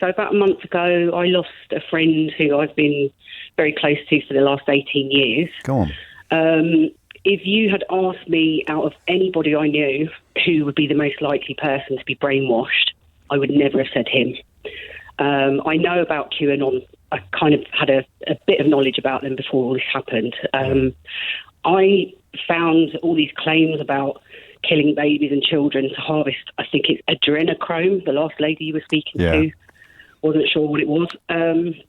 So about a month ago, I lost a friend who I've been very close to for the last 18 years. Go on. If you had asked me out of anybody I knew who would be the most likely person to be brainwashed, I would never have said him. I know about QAnon. I kind of had a bit of knowledge about them before all this happened. I found all these claims about killing babies and children to harvest, I think it's adrenochrome, the last lady you were speaking to. Wasn't sure what it was. And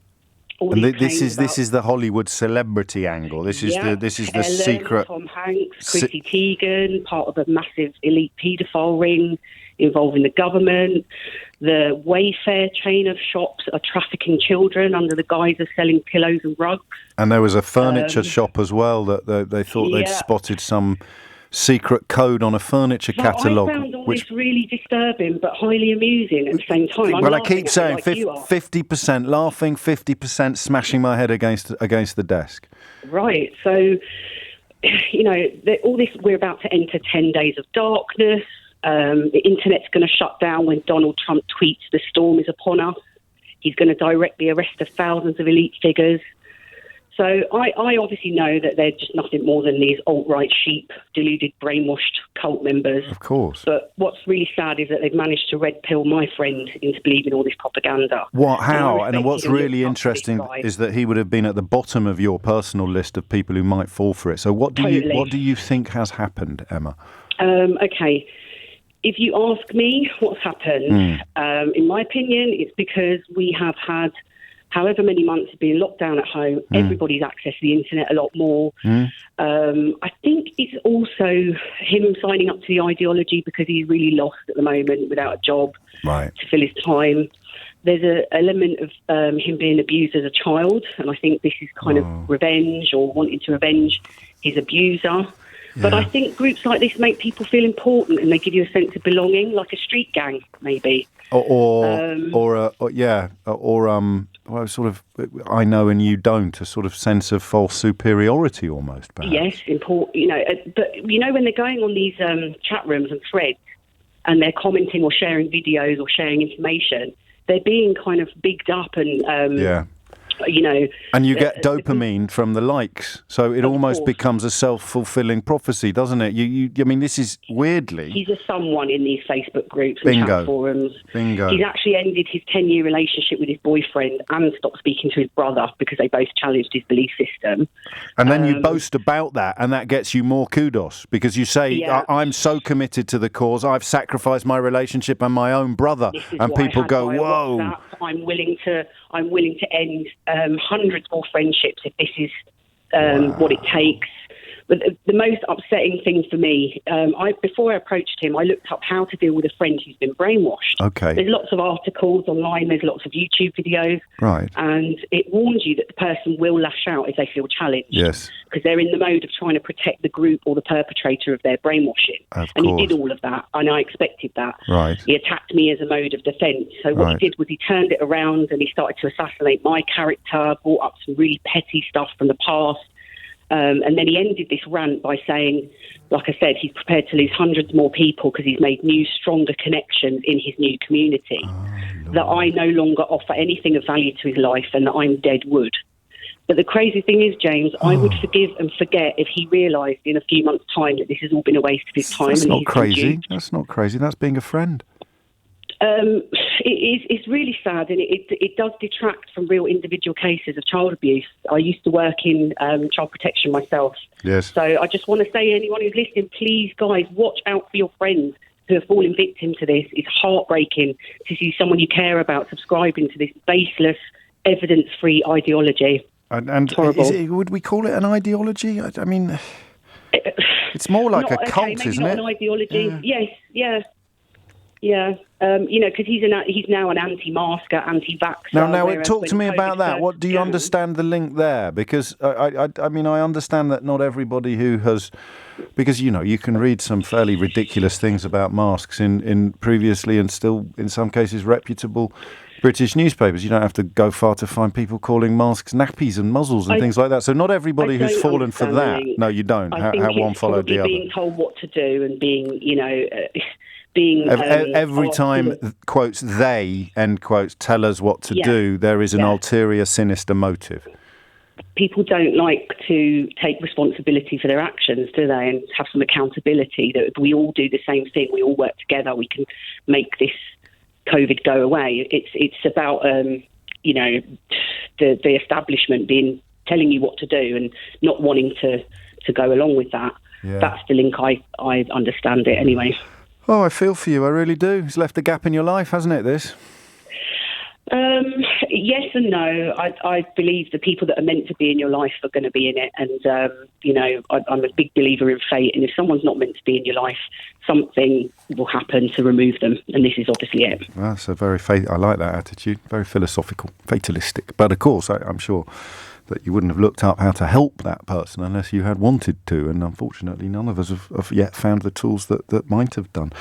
this is the Hollywood celebrity angle. This is the Ellen, secret. Tom Hanks, Chrissy Teigen, part of a massive elite paedophile ring involving the government. The Wayfair chain of shops are trafficking children under the guise of selling pillows and rugs. And there was a furniture shop as well that they thought they'd spotted some secret code on a furniture catalogue. I found all this really disturbing but highly amusing at the same time. Well, I keep saying 50% laughing, 50% smashing my head against the desk. Right. So, you know, all this, we're about to enter 10 days of darkness. The internet's going to shut down when Donald Trump tweets the storm is upon us. He's going to directly arrest thousands of elite figures. So I obviously know that they're just nothing more than these alt-right sheep, deluded, brainwashed cult members. Of course. But what's really sad is that they've managed to red pill my friend into believing all this propaganda. How? And what's really interesting is that he would have been at the bottom of your personal list of people who might fall for it. So what do you think has happened, Emma? Okay. If you ask me what's happened, in my opinion, it's because we have had however many months of being locked down at home, everybody's accessed the internet a lot more. I think it's also him signing up to the ideology because he's really lost at the moment without a job to fill his time. There's an element of him being abused as a child, and I think this is kind of revenge or wanting to avenge his abuser. But I think groups like this make people feel important and they give you a sense of belonging, like a street gang, maybe. Well, sort of, I know and you don't, a sort of sense of false superiority almost, perhaps. Yes, important. You know, but you know when they're going on these chat rooms and threads and they're commenting or sharing videos or sharing information, they're being kind of bigged up and you know, and you get dopamine from the likes, so it almost becomes a self-fulfilling prophecy, doesn't it? I mean, this is weirdly. He's a someone in these Facebook groups and chat forums. Bingo. He's actually ended his 10-year relationship with his boyfriend and stopped speaking to his brother because they both challenged his belief system. And then you boast about that, and that gets you more kudos because you say, "I'm so committed to the cause. I've sacrificed my relationship and my own brother," and people go, "Whoa." WhatsApp. I'm willing to end hundreds more friendships if this is what it takes. But the most upsetting thing for me, before I approached him, I looked up how to deal with a friend who's been brainwashed. Okay. There's lots of articles online, there's lots of YouTube videos. Right. And it warns you that the person will lash out if they feel challenged. Yes. Because they're in the mode of trying to protect the group or the perpetrator of their brainwashing. And he did all of that, and I expected that. Right. He attacked me as a mode of defence. So what he did was he turned it around and he started to assassinate my character, brought up some really petty stuff from the past. And then he ended this rant by saying, like I said, he's prepared to lose hundreds more people because he's made new, stronger connections in his new community. That I no longer offer anything of value to his life and that I'm dead wood. But the crazy thing is, James, I would forgive and forget if he realised in a few months' time that this has all been a waste of his time. That's not crazy. That's not crazy. That's being a friend. It's really sad, and it does detract from real individual cases of child abuse. I used to work in child protection myself. Yes. So I just want to say, anyone who's listening, please, guys, watch out for your friends who are falling victim to this. It's heartbreaking to see someone you care about subscribing to this baseless, evidence-free ideology. And would we call it an ideology? I mean, it's more like a cult, isn't it? Not an ideology. Yes, yeah. Yeah, because he's now an anti-masker, anti-vaxxer. Now, talk to me about that. What do you understand the link there? Because I mean, I understand that not everybody who has, because you can read some fairly ridiculous things about masks in previously and still in some cases reputable British newspapers. You don't have to go far to find people calling masks nappies and muzzles and things like that. So not everybody who's fallen for that. No, you don't. How one followed the other. Being told what to do and being, being... every time, quotes, they, end quotes, tell us what to do, there is an ulterior, sinister motive. People don't like to take responsibility for their actions, do they? And have some accountability that we all do the same thing. We all work together. We can make this COVID go away. It's about, the establishment telling you what to do and not wanting to go along with that. Yeah. That's the link I understand it anyway. Oh, I feel for you. I really do. It's left a gap in your life, hasn't it, this? Yes and no. I believe the people that are meant to be in your life are going to be in it. And, I'm a big believer in fate. And if someone's not meant to be in your life, something will happen to remove them. And this is obviously it. Well, that's a very I like that attitude. Very philosophical, fatalistic. But of course, I'm sure that you wouldn't have looked up how to help that person unless you had wanted to. And unfortunately, none of us have yet found the tools that might have done.